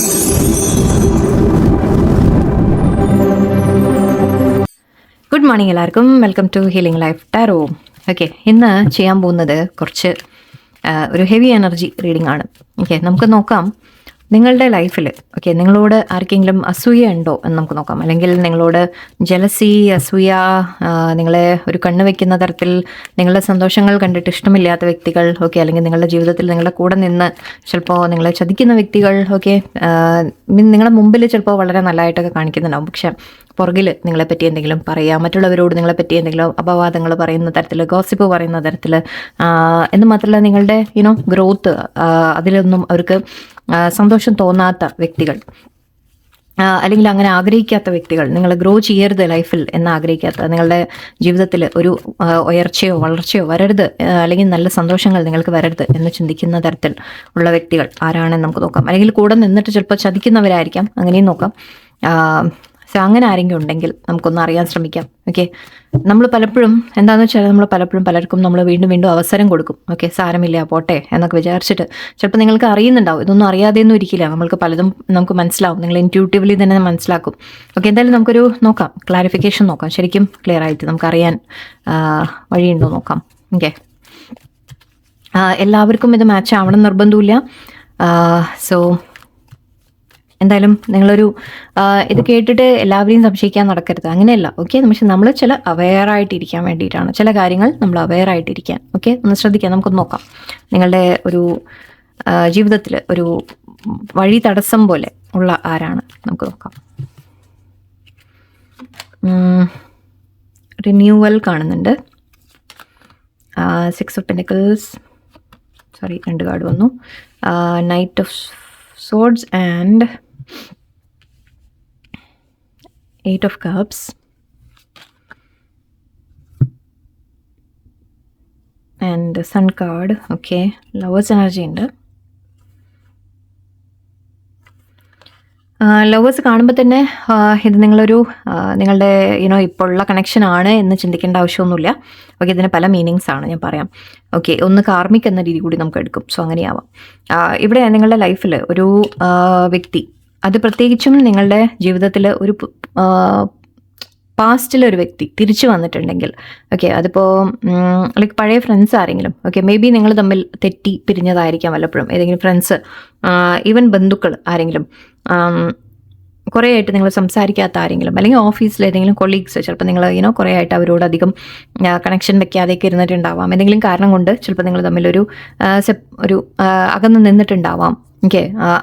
Good morning എല്ലാവർക്കും. Welcome to healing life tarot. Okay, ഇന്ന് ചെയ്യാൻ പോകുന്നത് കുറച്ച് ഒരു ഹെവി എനർജി റീഡിംഗ് ആണ്. ഓക്കെ, നമുക്ക് നോക്കാം നിങ്ങളുടെ ലൈഫിൽ നിങ്ങളോട് ആർക്കെങ്കിലും അസൂയ ഉണ്ടോ എന്ന് നമുക്ക് നോക്കാം. അല്ലെങ്കിൽ നിങ്ങളോട് ജലസി, അസൂയ, നിങ്ങളെ ഒരു കണ്ണ് വെക്കുന്ന തരത്തിൽ നിങ്ങളുടെ സന്തോഷങ്ങൾ കണ്ടിട്ട് ഇഷ്ടമില്ലാത്ത വ്യക്തികൾ, അല്ലെങ്കിൽ നിങ്ങളുടെ ജീവിതത്തിൽ നിങ്ങളുടെ കൂടെ നിന്ന് ചിലപ്പോൾ നിങ്ങളെ ചതിക്കുന്ന വ്യക്തികൾ, നിങ്ങളുടെ മുമ്പിൽ ചിലപ്പോൾ വളരെ നല്ലതായിട്ടൊക്കെ കാണിക്കുന്നുണ്ടാവും, പക്ഷെ പുറകിൽ നിങ്ങളെപ്പറ്റി എന്തെങ്കിലും പറയുക, മറ്റുള്ളവരോട് നിങ്ങളെപ്പറ്റി എന്തെങ്കിലും അപവാദങ്ങൾ പറയുന്ന തരത്തിൽ, ഗോസിപ്പ് പറയുന്ന തരത്തിൽ, എന്ന് മാത്രമല്ല നിങ്ങളുടെ ഗ്രോത്ത് അതിലൊന്നും അവർക്ക് സന്തോഷം തോന്നാത്ത വ്യക്തികൾ, അല്ലെങ്കിൽ അങ്ങനെ ആഗ്രഹിക്കാത്ത വ്യക്തികൾ, നിങ്ങൾ ഗ്രോ ചെയ്യരുത് ലൈഫിൽ എന്ന് ആഗ്രഹിക്കാത്ത, നിങ്ങളുടെ ജീവിതത്തിൽ ഒരു ഉയർച്ചയോ വളർച്ചയോ വരരുത്, അല്ലെങ്കിൽ നല്ല സന്തോഷങ്ങൾ നിങ്ങൾക്ക് വരരുത് എന്ന് ചിന്തിക്കുന്ന തരത്തിൽ ഉള്ള വ്യക്തികൾ ആരാണെന്ന് നമുക്ക് നോക്കാം. അല്ലെങ്കിൽ കൂടെ നിന്നിട്ട് ചിലപ്പോൾ ചതിക്കുന്നവരായിരിക്കാം, അങ്ങനെയും നോക്കാം. സോ അങ്ങനെ ആരെങ്കിലും ഉണ്ടെങ്കിൽ നമുക്കൊന്ന് അറിയാൻ ശ്രമിക്കാം. നമ്മൾ പലപ്പോഴും എന്താണെന്ന് വെച്ചാൽ നമ്മൾ പലർക്കും നമ്മൾ വീണ്ടും വീണ്ടും അവസരം കൊടുക്കും. സാരമില്ല, പോട്ടെ എന്നൊക്കെ വിചാരിച്ചിട്ട് ചിലപ്പോൾ നിങ്ങൾക്ക് അറിയുന്നുണ്ടാവും, ഇതൊന്നും അറിയാതെയൊന്നും ഇരിക്കില്ല, നമ്മൾക്ക് പലതും നമുക്ക് മനസ്സിലാവും, നിങ്ങൾ ഇൻറ്റ്യൂട്ടീവ്ലി തന്നെ മനസ്സിലാക്കും. എന്തായാലും നമുക്കൊരു നോക്കാം, ക്ലാരിഫിക്കേഷൻ നോക്കാം, ശരിക്കും ക്ലിയർ ആയിട്ട് നമുക്കറിയാൻ വഴിയുണ്ടോ നോക്കാം. എല്ലാവർക്കും ഇത് മാച്ച് ആവണം നിർബന്ധമില്ല. സോ എന്തായാലും നിങ്ങളൊരു ഇത് കേട്ടിട്ട് എല്ലാവരെയും സംശയിക്കാൻ നടക്കരുത്, അങ്ങനെയല്ല. പക്ഷെ നമ്മൾ ചില അവെയറായിട്ടിരിക്കാൻ വേണ്ടിയിട്ടാണ്, ചില കാര്യങ്ങൾ നമ്മൾ അവെയറായിട്ടിരിക്കാൻ. ഒന്ന് ശ്രദ്ധിക്കാം, നമുക്കൊന്ന് നോക്കാം. നിങ്ങളുടെ ഒരു ജീവിതത്തിൽ ഒരു വഴി തടസ്സം പോലെ ഉള്ള ആരാണ് നമുക്ക് നോക്കാം. റിന്യൂവൽ കാണുന്നുണ്ട്. 6 of Pentacles, സോറി 2 കാർഡ് വന്നു. Knight of Swords and 8 of Cups and Sun card. Lovers energy ഉണ്ട്. ലവേഴ്സ് കാണുമ്പോൾ തന്നെ ഇത് നിങ്ങളുടെ ഇപ്പോൾ ഉള്ള കണക്ഷൻ ആണ് എന്ന് ചിന്തിക്കേണ്ട ആവശ്യമൊന്നുമില്ല. ഇതിന് പല മീനിങ്സ് ആണ്, ഞാൻ പറയാം. ഒന്ന് കാർമിക് എന്ന രീതി കൂടി നമുക്ക് എടുക്കും. സോ അങ്ങനെയാവാം. ഇവിടെ നിങ്ങളുടെ ലൈഫിൽ ഒരു വ്യക്തി, അത് പ്രത്യേകിച്ചും നിങ്ങളുടെ ജീവിതത്തിൽ ഒരു പാസ്റ്റിലൊരു വ്യക്തി തിരിച്ചു വന്നിട്ടുണ്ടെങ്കിൽ, അതിപ്പോൾ ലൈക്ക് പഴയ ഫ്രണ്ട്സ് ആരെങ്കിലും, മേ ബി നിങ്ങൾ തമ്മിൽ തെറ്റി പിരിഞ്ഞതായിരിക്കാം വല്ലപ്പോഴും, ഏതെങ്കിലും ഫ്രണ്ട്സ്, ഈവൻ ബന്ധുക്കൾ ആരെങ്കിലും, കുറേ ആയിട്ട് നിങ്ങൾ സംസാരിക്കാത്ത ആരെങ്കിലും, അല്ലെങ്കിൽ ഓഫീസിൽ ഏതെങ്കിലും കൊളീഗ്സ്, ചിലപ്പോൾ നിങ്ങൾ കുറേ ആയിട്ട് അവരോട് അധികം കണക്ഷൻ വെക്കാതെയൊക്കെ ഇരുന്നിട്ടുണ്ടാവാം. എന്തെങ്കിലും കാരണം കൊണ്ട് ചിലപ്പോൾ നിങ്ങൾ തമ്മിലൊരു അകന്ന് നിന്നിട്ടുണ്ടാവാം.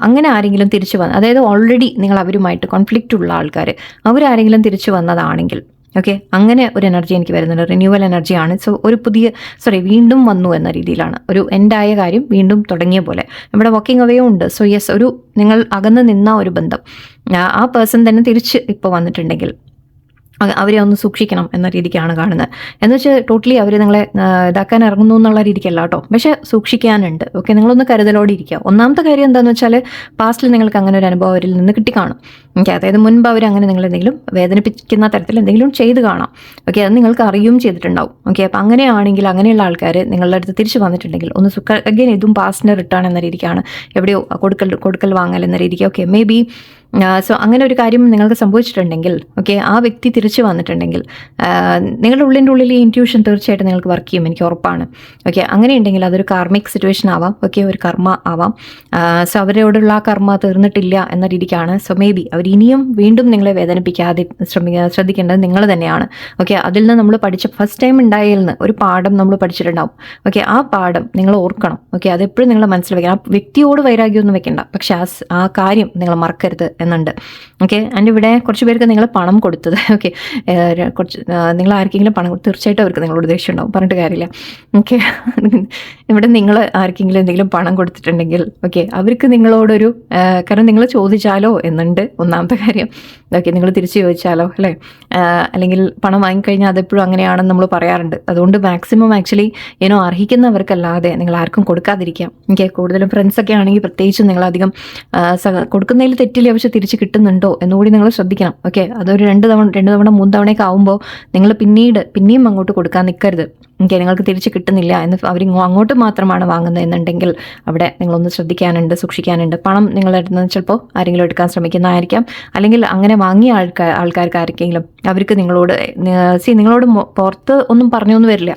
അങ്ങനെ ആരെങ്കിലും തിരിച്ചു വന്ന്, അതായത് ഓൾറെഡി നിങ്ങൾ അവരുമായിട്ട് കോൺഫ്ലിക്റ്റ് ഉള്ള ആൾക്കാർ, അവരാരെങ്കിലും തിരിച്ചു വന്നതാണെങ്കിൽ, അങ്ങനെ ഒരു എനർജി എനിക്ക് വരുന്നുണ്ട്. റിന്യൂവൽ എനർജിയാണ്. സോ ഒരു വീണ്ടും വന്നു എന്ന രീതിയിലാണ്, ഒരു എൻഡായ കാര്യം വീണ്ടും തുടങ്ങിയ പോലെ. ഇവിടെ വാക്കിംഗ് അവേയും ഉണ്ട്. സോ യെസ്, ഒരു നിങ്ങൾ അകന്ന് നിന്ന ഒരു ബന്ധം, ആ പേഴ്സൺ തന്നെ തിരിച്ച് ഇപ്പോൾ വന്നിട്ടുണ്ടെങ്കിൽ അവരെ ഒന്ന് സൂക്ഷിക്കണം എന്ന രീതിക്കാണ് കാണുന്നത്. എന്ന് വെച്ചാൽ ടോട്ടലി അവർ നിങ്ങളെ ഇതാക്കാൻ ഇറങ്ങുന്നു എന്നുള്ള രീതിക്കല്ല കേട്ടോ, പക്ഷെ സൂക്ഷിക്കാനുണ്ട്. നിങ്ങളൊന്ന് കരുതലോടെ ഇരിക്കുക. ഒന്നാമത്തെ കാര്യം എന്താണെന്ന് വെച്ചാൽ, പാസ്റ്റിൽ നിങ്ങൾക്ക് അങ്ങനെ ഒരു അനുഭവം അവരിൽ നിന്ന് കിട്ടിക്കാണും. അതായത് മുൻപ് അവർ അങ്ങനെ നിങ്ങളെന്തെങ്കിലും വേദനിപ്പിക്കുന്ന തരത്തിൽ എന്തെങ്കിലും ചെയ്ത് കാണാം. അത് നിങ്ങൾക്ക് അറിയുകയും ചെയ്തിട്ടുണ്ടാവും. അപ്പം അങ്ങനെയാണെങ്കിൽ, അങ്ങനെയുള്ള ആൾക്കാർ നിങ്ങളുടെ അടുത്ത് തിരിച്ചു വന്നിട്ടുണ്ടെങ്കിൽ ഒന്ന് അഗൈൻ ഇതും പാസ്റ്റിന് റിട്ടേൺ എന്ന രീതിക്കാണ്, എവിടെയോ കൊടുക്കൽ വാങ്ങൽ എന്ന രീതിക്ക്. മേ ബി സോ അങ്ങനെ ഒരു കാര്യം നിങ്ങൾക്ക് സംഭവിച്ചിട്ടുണ്ടെങ്കിൽ, ആ വ്യക്തി തിരിച്ചു വന്നിട്ടുണ്ടെങ്കിൽ, നിങ്ങളുടെ ഉള്ളിൻ്റെ ഈ ഇൻറ്റ്യൂഷൻ തീർച്ചയായിട്ടും നിങ്ങൾക്ക് വർക്ക് ചെയ്യും, എനിക്ക് ഉറപ്പാണ്. അങ്ങനെ ഉണ്ടെങ്കിൽ അതൊരു കാർമിക് സിറ്റുവേഷൻ ആവാം, ഒരു കർമ്മ ആവാം. സോ അവരോടുള്ള ആ കർമ്മ തീർന്നിട്ടില്ല എന്ന രീതിക്കാണ്. സോ മേ ബി അവർ ഇനിയും വീണ്ടും നിങ്ങളെ വേദനിപ്പിക്കാതെ ശ്രദ്ധിക്കേണ്ടത് നിങ്ങൾ തന്നെയാണ്. അതിൽ നിന്ന് നമ്മൾ ഫസ്റ്റ് ടൈം ഉണ്ടായതിൽ നിന്ന് ഒരു പാഠം നമ്മൾ പഠിച്ചിട്ടുണ്ടാവും. ആ പാഠം നിങ്ങൾ ഓർക്കണം. അതെപ്പോഴും നിങ്ങൾ മനസ്സിൽ വെക്കണം. ആ വ്യക്തിയോട് വൈരാഗ്യമൊന്നും വെക്കണ്ട, പക്ഷെ ആ കാര്യം നിങ്ങൾ മറക്കരുത് എന്നുണ്ട്. ആൻഡ് ഇവിടെ കുറച്ച് പേർക്ക് നിങ്ങൾ പണം കൊടുത്തത്, നിങ്ങൾ ആർക്കെങ്കിലും പണം കൊടുത്ത് തീർച്ചയായിട്ടും അവർക്ക് നിങ്ങളോട് ദേഷ്യം ഉണ്ടാവും, പറഞ്ഞിട്ട് കാര്യമില്ല. ഇവിടെ നിങ്ങൾ ആർക്കെങ്കിലും എന്തെങ്കിലും പണം കൊടുത്തിട്ടുണ്ടെങ്കിൽ അവർക്ക് നിങ്ങളോടൊരു കാരണം നിങ്ങൾ ചോദിച്ചാലോ എന്നുണ്ട് ഒന്നാമത്തെ കാര്യം. നിങ്ങൾ തിരിച്ചു ചോദിച്ചാലോ, അല്ലേ? അല്ലെങ്കിൽ പണം വാങ്ങിക്കഴിഞ്ഞാൽ അതെപ്പോഴും അങ്ങനെയാണെന്ന് നമ്മൾ പറയാറുണ്ട്. അതുകൊണ്ട് മാക്സിമം ആക്ച്വലി അർഹിക്കുന്നവർക്കല്ലാതെ നിങ്ങൾ ആർക്കും കൊടുക്കാതിരിക്കാം. കൂടുതലും ഫ്രണ്ട്സൊക്കെ ആണെങ്കിൽ പ്രത്യേകിച്ചും നിങ്ങളധികം കൊടുക്കുന്നതിൽ തെറ്റില്ല, പക്ഷെ തിരിച്ച് കിട്ടുന്നുണ്ടോ എന്നുകൂടി നിങ്ങൾ ശ്രദ്ധിക്കണം. അതൊരു 2 തവണ 3 തവണയൊക്കെ ആകുമ്പോൾ നിങ്ങൾ പിന്നെയും അങ്ങോട്ട് കൊടുക്കാൻ നിൽക്കരുത്. ഓക്കെ, നിങ്ങൾക്ക് തിരിച്ച് കിട്ടുന്നില്ല എന്ന് അവർ അങ്ങോട്ട് മാത്രമാണ് വാങ്ങുന്നത് എന്നുണ്ടെങ്കിൽ അവിടെ നിങ്ങളൊന്ന് ശ്രദ്ധിക്കാനുണ്ട്, സൂക്ഷിക്കാനുണ്ട്. പണം നിങ്ങളുടെ അടുത്ത് നിന്ന് ചിലപ്പോൾ ആരെങ്കിലും എടുക്കാൻ ശ്രമിക്കുന്നതായിരിക്കാം, അല്ലെങ്കിൽ അങ്ങനെ വാങ്ങിയ ആൾക്കാർക്ക് ആർക്കെങ്കിലും അവർക്ക് നിങ്ങളോട് നിങ്ങളോട് പുറത്ത് ഒന്നും പറഞ്ഞൊന്നും വരില്ല,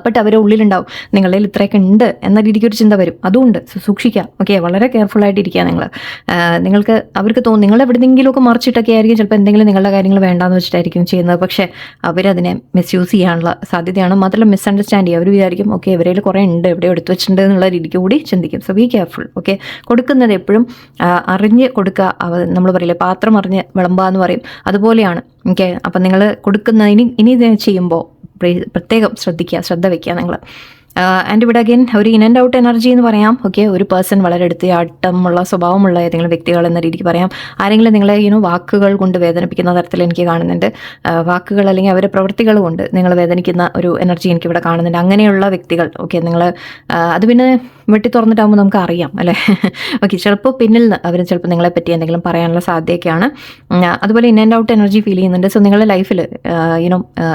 ബട്ട് അവരുടെ ഉള്ളിലുണ്ടാവും നിങ്ങളുടെ കയ്യിൽ ഇത്രയൊക്കെ ഉണ്ട് എന്ന രീതിക്ക് ഒരു ചിന്ത വരും. അതുകൊണ്ട് സൂക്ഷിക്കുക. ഓക്കെ, വളരെ കെയർഫുൾ ആയിട്ടിരിക്കുക നിങ്ങൾ. നിങ്ങൾക്ക് അവർക്ക് തോന്നും നിങ്ങൾ എവിടെയെങ്കിലുമൊക്കെ മറിച്ചിട്ടൊക്കെ ആയിരിക്കും ചിലപ്പോൾ എന്തെങ്കിലും നിങ്ങളുടെ കാര്യങ്ങൾ വേണ്ടാന്ന് വെച്ചിട്ടായിരിക്കും ചെയ്യുന്നത്. പക്ഷേ അവരതിനെ മിസ്യൂസ് ചെയ്യാനുള്ള സാധ്യതയാണ്. മാത്രമല്ല മിസ്അണ്ടർസ്റ്റാൻഡ് ചെയ്യുക. അവർ വിചാരിക്കും ഓക്കെ ഇവരേൽ കുറേ ഉണ്ട്, എവിടെ എടുത്തു വെച്ചിട്ടുണ്ട് എന്നുള്ള രീതിക്ക് കൂടി ചിന്തിക്കും. So be careful. ഓക്കെ, കൊടുക്കുന്നത് എപ്പോഴും അറിഞ്ഞ് കൊടുക്കുക. നമ്മൾ പറയില്ലേ പാത്രം അറിഞ്ഞ് വിളമ്പുക എന്ന് പറയും, അതുപോലെയാണ്. ഓക്കെ, അപ്പം നിങ്ങൾ കൊടുക്കുന്ന ഇനി ഇത് ചെയ്യുമ്പോൾ പ്രത്യേകം ശ്രദ്ധ വയ്ക്കുക നിങ്ങൾ. ആൻഡ് ഇവിടെ അഗൈൻ ഒരു ഇൻ ആൻഡ് ഔട്ട് എനർജി എന്ന് പറയാം. ഓക്കെ, ഒരു പേഴ്സൺ വളരെ എടുത്തിയാട്ടമുള്ള സ്വഭാവമുള്ള ഏതെങ്കിലും വ്യക്തികൾ എന്ന രീതിക്ക് പറയാം. ആരെങ്കിലും നിങ്ങളെ വാക്കുകൾ കൊണ്ട് വേദനിപ്പിക്കുന്ന തരത്തിൽ എനിക്ക് കാണുന്നുണ്ട്. വാക്കുകൾ അല്ലെങ്കിൽ അവരുടെ പ്രവൃത്തികൾ കൊണ്ട് നിങ്ങൾ വേദനിക്കുന്ന ഒരു എനർജി എനിക്കിവിടെ കാണുന്നുണ്ട്. അങ്ങനെയുള്ള വ്യക്തികൾ ഓക്കെ, നിങ്ങൾ അത് പിന്നെ വെട്ടി തുറന്നിട്ടാകുമ്പോൾ നമുക്ക് അറിയാം അല്ലേ. ഓക്കെ, ചിലപ്പോൾ പിന്നിൽ അവർ ചിലപ്പോൾ നിങ്ങളെ പറ്റി എന്തെങ്കിലും പറയാനുള്ള സാധ്യതയൊക്കെയാണ്. അതുപോലെ in and out energy feel ചെയ്യുന്നുണ്ട്. സോ നിങ്ങളുടെ ലൈഫിൽ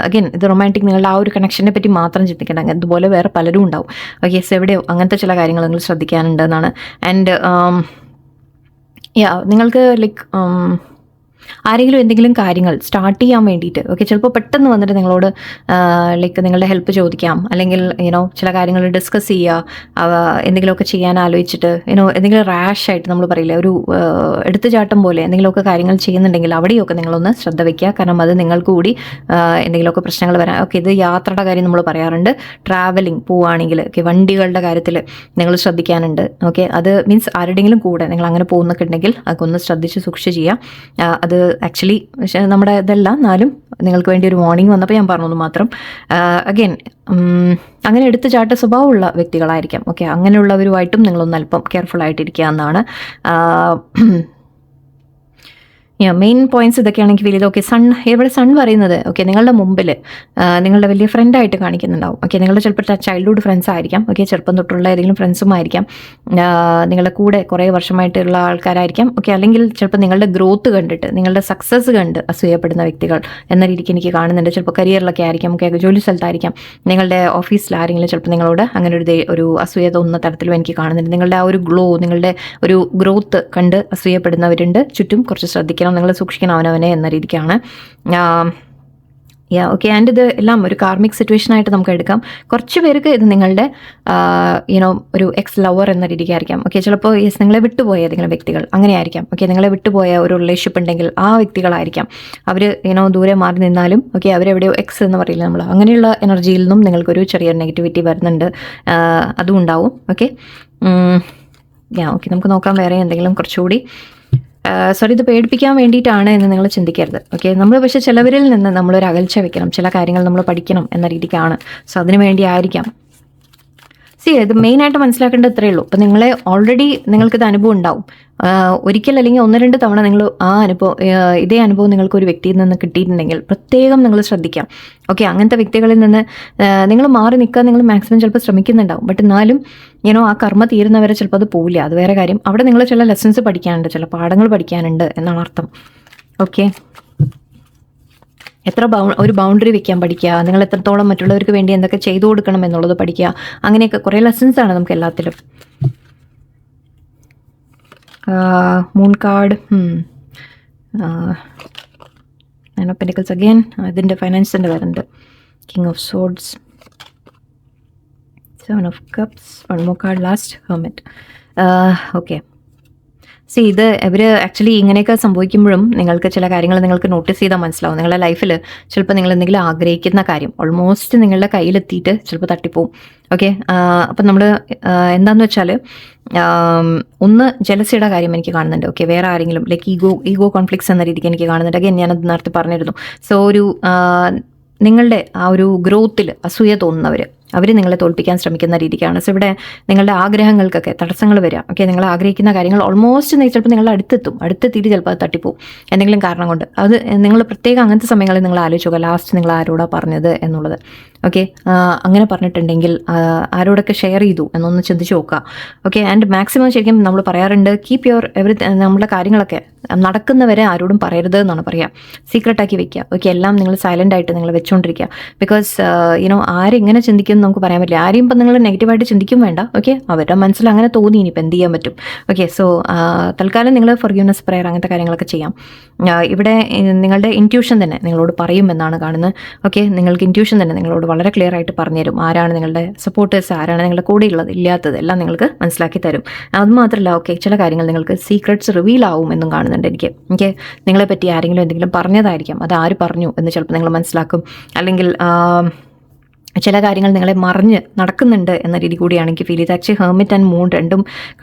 അഗൈൻ ഇത് റൊമാൻറ്റിക് നിങ്ങളുടെ ആ ഒരു കണക്ഷനെ പറ്റി മാത്രം ചിന്തിക്കേണ്ട, അതുപോലെ വേറെ പലരും ഉണ്ടാവും. ഓക്കെ, സോ എവിടെയോ അങ്ങനത്തെ ചില കാര്യങ്ങൾ നിങ്ങൾ ശ്രദ്ധിക്കാനുണ്ടെന്നാണ്. ആൻഡ് നിങ്ങൾക്ക് ലൈക്ക് ആരെങ്കിലും എന്തെങ്കിലും കാര്യങ്ങൾ സ്റ്റാർട്ട് ചെയ്യാൻ വേണ്ടിയിട്ട് ഓക്കെ ചിലപ്പോൾ പെട്ടെന്ന് വന്നിട്ട് നിങ്ങളോട് ലൈക്ക് നിങ്ങളുടെ ഹെൽപ്പ് ചോദിക്കാം, അല്ലെങ്കിൽ ചില കാര്യങ്ങൾ ഡിസ്കസ് ചെയ്യുക, എന്തെങ്കിലുമൊക്കെ ചെയ്യാൻ ആലോചിച്ചിട്ട് എന്തെങ്കിലും റാഷ് ആയിട്ട് നമ്മൾ പറയില്ലേ ഒരു എടുത്തുചാട്ടം പോലെ എന്തെങ്കിലുമൊക്കെ കാര്യങ്ങൾ ചെയ്യുന്നുണ്ടെങ്കിൽ അവിടെയൊക്കെ നിങ്ങളൊന്ന് ശ്രദ്ധ വയ്ക്കുക. കാരണം അത് നിങ്ങൾക്ക് കൂടി എന്തെങ്കിലുമൊക്കെ പ്രശ്നങ്ങൾ വരാം. ഓക്കെ, ഇത് യാത്രയുടെ കാര്യം നമ്മൾ പറയാറുണ്ട്. ട്രാവലിംഗ് പോവുകയാണെങ്കിൽ ഓക്കെ വണ്ടികളുടെ കാര്യത്തിൽ നിങ്ങൾ ശ്രദ്ധിക്കാനുണ്ട്. ഓക്കെ, അത് മീൻസ് ആരുടെയെങ്കിലും കൂടെ നിങ്ങൾ അങ്ങനെ പോകുന്നൊക്കെ ഉണ്ടെങ്കിൽ അതൊക്കെ ഒന്ന് ശ്രദ്ധിച്ച് സൂക്ഷിച്ച് ചെയ്യുക. അത് ആക്ച്വലി നമ്മുടെ ഇതല്ല, എന്നാലും നിങ്ങൾക്ക് വേണ്ടി ഒരു വാർണിംഗ് വന്നപ്പോൾ ഞാൻ പറഞ്ഞത് മാത്രം. അഗൈൻ അങ്ങനെ എടുത്തു ചാട്ട സ്വഭാവമുള്ള വ്യക്തികളായിരിക്കാം. ഓക്കെ, അങ്ങനെയുള്ളവരുമായിട്ടും നിങ്ങളൊന്ന് അല്പം കെയർഫുൾ ആയിട്ടിരിക്കുക എന്നാണ്. മെയിൻ പോയിന്റ്സ് ഇതൊക്കെയാണ് എനിക്ക് ഫീൽ ചെയ്തത്. ഓക്കെ, ഇവിടെ സൺ പറയുന്നത് ഓക്കെ നിങ്ങളുടെ മുമ്പിൽ നിങ്ങളുടെ വലിയ ഫ്രണ്ടായിട്ട് കാണിക്കുന്നുണ്ടാവും. ഓക്കെ, നിങ്ങളുടെ ചിലപ്പോൾ ചൈൽഡ്ഹുഡ് ഫ്രണ്ട്സ് ആയിരിക്കാം. ഓക്കെ, ചെറുപ്പം തൊട്ടുള്ള ഏതെങ്കിലും ഫ്രണ്ട്സും ആയിരിക്കാം. നിങ്ങളുടെ കൂടെ കുറേ വർഷമായിട്ടുള്ള ആൾക്കാരായിരിക്കാം. ഓക്കെ, അല്ലെങ്കിൽ ചിലപ്പോൾ നിങ്ങളുടെ ഗ്രോത്ത് കണ്ടിട്ട് നിങ്ങളുടെ സക്സസ് കണ്ട് അസൂയപ്പെടുന്ന വ്യക്തികൾ എന്ന രീതിക്ക് എനിക്ക് കാണുന്നുണ്ട്. ചിലപ്പോൾ കരിയറിലൊക്കെ ആയിരിക്കാം. ഓക്കെ, ജോലി സ്ഥലത്തായിരിക്കാം. നിങ്ങളുടെ ഓഫീസിലാരെങ്കിലും ചിലപ്പോൾ നിങ്ങളോട് അങ്ങനെ ഒരു അസൂയ തോന്നുന്ന തരത്തിലും എനിക്ക് കാണുന്നുണ്ട്. നിങ്ങളുടെ ആ ഒരു നിങ്ങളുടെ ഒരു ഗ്രോത്ത് കണ്ട് അസൂയപ്പെടുന്നവരുണ്ട് ചുറ്റും. കുറച്ച് ശ്രദ്ധിക്കണം, നിങ്ങൾ സൂക്ഷിക്കണം അവനവനെ എന്ന രീതിക്കാണ്. ഓക്കെ, ആൻഡ് ഇത് എല്ലാം ഒരു കാർമിക് സിറ്റുവേഷൻ ആയിട്ട് നമുക്ക് എടുക്കാം. കുറച്ച് പേർക്ക് ഇത് നിങ്ങളുടെ ഒരു എക്സ് ലവർ എന്ന രീതിക്കായിരിക്കാം. ഓക്കെ, ചിലപ്പോൾ നിങ്ങളെ വിട്ടുപോയ ഏതെങ്കിലും വ്യക്തികൾ അങ്ങനെയായിരിക്കാം. ഓക്കെ, നിങ്ങളെ വിട്ടുപോയ ഒരു റിലേഷൻഷിപ്പ് ഉണ്ടെങ്കിൽ ആ വ്യക്തികളായിരിക്കാം. അവർ ദൂരെ മാറി നിന്നാലും ഓക്കെ അവരെവിടെയോ എക്സ് എന്ന് പറയില്ല നമ്മൾ, അങ്ങനെയുള്ള എനർജിയിൽ നിന്നും നിങ്ങൾക്കൊരു ചെറിയൊരു നെഗറ്റിവിറ്റി വരുന്നുണ്ട്. അതും ഉണ്ടാവും. ഓക്കെ, ഓക്കെ, നമുക്ക് നോക്കാം വേറെ എന്തെങ്കിലും കുറച്ചുകൂടി. സോറി, ഇത് പേടിപ്പിക്കാൻ വേണ്ടിയിട്ടാണ് എന്ന് നിങ്ങൾ ചിന്തിക്കരുത്. ഓക്കെ, നമ്മൾ പക്ഷേ ചിലവരിൽ നിന്ന് നമ്മളൊരു അകൽച്ച വെക്കണം, ചില കാര്യങ്ങൾ നമ്മൾ പഠിക്കണം എന്ന രീതിക്കാണ്. സോ അതിനു വേണ്ടി ആയിരിക്കാം. ഇത് മെയിനായിട്ട് മനസ്സിലാക്കേണ്ടത് ഇത്രയേ ഉള്ളൂ. ഇപ്പം നിങ്ങളെ ഓൾറെഡി നിങ്ങൾക്കിത് അനുഭവം ഉണ്ടാവും. ഒരിക്കൽ അല്ലെങ്കിൽ 1-2 തവണ നിങ്ങൾ ഇതേ അനുഭവം നിങ്ങൾക്ക് ഒരു വ്യക്തിയിൽ നിന്ന് കിട്ടിയിട്ടുണ്ടെങ്കിൽ പ്രത്യേകം നിങ്ങൾ ശ്രദ്ധിക്കാം. ഓക്കെ, അങ്ങനത്തെ വ്യക്തികളിൽ നിന്ന് നിങ്ങൾ മാറി നിൽക്കാൻ നിങ്ങൾ മാക്സിമം ചിലപ്പോൾ ശ്രമിക്കുന്നുണ്ടാവും. ബട്ട് എന്നാലും ആ കർമ്മ തീരുന്നവരെ ചിലപ്പോൾ അത് പോവില്ല, അത് വേറെ കാര്യം. അവിടെ നിങ്ങൾ ചില ലെസൺസ് പഠിക്കാനുണ്ട്, ചില പാഠങ്ങൾ പഠിക്കാനുണ്ട് എന്നാണ് അർത്ഥം. ഓക്കെ, ഒരു ബൗണ്ടറി വെക്കാൻ പഠിക്കുക, നിങ്ങൾ എത്രത്തോളം മറ്റുള്ളവർക്ക് വേണ്ടി എന്തൊക്കെ ചെയ്തു കൊടുക്കണം എന്നുള്ളത് പഠിക്കുക. അങ്ങനെയൊക്കെ കുറേ ലെസൺസ് ആണ് നമുക്ക് എല്ലാത്തിലും. Moon card, nine of pentacles again, അതിൻ്റെ ഫൈനാൻസിൻ്റെ വരുന്നുണ്ട്. King of swords, 7 of cups, 1 more card last, hermit. Okay, ഇത് ഇവർ ആക്ച്വലി ഇങ്ങനെയൊക്കെ സംഭവിക്കുമ്പോഴും നിങ്ങൾക്ക് ചില കാര്യങ്ങൾ നിങ്ങൾക്ക് നോട്ടീസ് ചെയ്താൽ മനസ്സിലാവും. നിങ്ങളുടെ ലൈഫിൽ ചിലപ്പോൾ നിങ്ങൾ എന്തെങ്കിലും ആഗ്രഹിക്കുന്ന കാര്യം ഓൾമോസ്റ്റ് നിങ്ങളുടെ കയ്യിലെത്തിയിട്ട് ചിലപ്പോൾ തട്ടിപ്പോവും. ഓക്കെ, അപ്പം നമ്മൾ എന്താണെന്ന് വെച്ചാൽ ഒന്ന് ജലസിയുടെ കാര്യം എനിക്ക് കാണുന്നുണ്ട്. ഓക്കെ, വേറെ ആരെങ്കിലും ലൈക്ക് ഈഗോ കോൺഫ്ലിക്ട്സ് എന്ന രീതിക്ക് എനിക്ക് കാണുന്നുണ്ട്. അഗൈൻ ഞാനത് നേരത്തെ പറഞ്ഞിരുന്നു. സോ നിങ്ങളുടെ ആ ഒരു ഗ്രോത്തിൽ അസൂയ തോന്നുന്നവർ നിങ്ങളെ തോൽപ്പിക്കാൻ ശ്രമിക്കുന്ന രീതിക്കാണ്. സോ ഇവിടെ നിങ്ങളുടെ ആഗ്രഹങ്ങൾക്കൊക്കെ തടസ്സങ്ങൾ വരാം. ഓക്കെ, നിങ്ങൾ ആഗ്രഹിക്കുന്ന കാര്യങ്ങൾ ഓൾമോസ്റ്റ് ചിലപ്പോൾ നിങ്ങളുടെ അടുത്തെത്തിയിട്ട് ചിലപ്പോൾ അത് തട്ടിപ്പോവും എന്തെങ്കിലും കാരണം കൊണ്ട്. അത് നിങ്ങൾ പ്രത്യേകം അങ്ങനത്തെ സമയങ്ങളിൽ നിങ്ങൾ ആലോചിച്ച് നോക്കുക ലാസ്റ്റ് നിങ്ങൾ ആരോടാ പറഞ്ഞത് എന്നുള്ളത്. ഓക്കെ. അങ്ങനെ പറഞ്ഞിട്ടുണ്ടെങ്കിൽ ആരോടൊക്കെ ഷെയർ ചെയ്തു എന്നൊന്ന് ചിന്തിച്ച് നോക്കുക. ഓക്കെ. ആൻഡ് മാക്സിമം ശരിക്കും നമ്മൾ പറയാറുണ്ട്, കീപ് യുവർ നമ്മളെ കാര്യങ്ങളൊക്കെ നടക്കുന്നവരെ ആരോടും പറയരുത് എന്നാണ് പറയുക. സീക്രട്ടാക്കി വെക്കുക. ഓക്കെ. എല്ലാം നിങ്ങൾ സൈലൻ്റ് ആയിട്ട് നിങ്ങൾ വെച്ചുകൊണ്ടിരിക്കുക. ബിക്കോസ് ആരെങ്ങനെ ചിന്തിക്കും നമുക്ക് പറയാൻ പറ്റില്ല. ആരെയും ഇപ്പം നിങ്ങൾ നെഗറ്റീവായിട്ട് ചിന്തിക്കും വേണ്ട. ഓക്കെ. അവരുടെ മനസ്സിൽ അങ്ങനെ തോന്നി, ഇനിയിപ്പോൾ എന്ത് ചെയ്യാൻ പറ്റും. ഓക്കെ. സോ തൽക്കാലം നിങ്ങൾ ഫൊർഗീവ്നെസ് പ്രയർ അങ്ങനത്തെ കാര്യങ്ങളൊക്കെ ചെയ്യാം. ഇവിടെ നിങ്ങളുടെ ഇൻറ്റ്യൂഷൻ തന്നെ നിങ്ങളോട് പറയും എന്നാണ് കാണുന്നത്. ഓക്കെ. നിങ്ങൾക്ക് ഇൻറ്റ്യൂഷൻ തന്നെ നിങ്ങളോട് വളരെ ക്ലിയർ ആയിട്ട് പറഞ്ഞുതരും ആരാണ് നിങ്ങളുടെ സപ്പോർട്ടേഴ്സ്, ആരാണ് നിങ്ങളുടെ കൂടെയുള്ളത്, ഇല്ലാത്തത് എല്ലാം നിങ്ങൾക്ക് മനസ്സിലാക്കി തരും. അതുമാത്രമല്ല, ഓക്കെ, ചില കാര്യങ്ങൾ നിങ്ങൾക്ക് സീക്രട്സ് റിവീൽ ആവും എന്നും കാണുന്നുണ്ട് എനിക്ക്. നിങ്ങളെപ്പറ്റി ആരെങ്കിലും എന്തെങ്കിലും പറഞ്ഞതായിരിക്കാം, അത് ആര് പറഞ്ഞു എന്ന് ചിലപ്പോൾ നിങ്ങൾ മനസ്സിലാക്കും. അല്ലെങ്കിൽ ചില കാര്യങ്ങൾ നിങ്ങളെ മറിഞ്ഞ് നടക്കുന്നുണ്ട് എന്ന രീതി കൂടിയാണ് എനിക്ക് ഫീൽ ചെയ്ത്. ആക്ച്വലി ഹെർമിറ്റ് ആൻഡ് മൂൺ രണ്ടും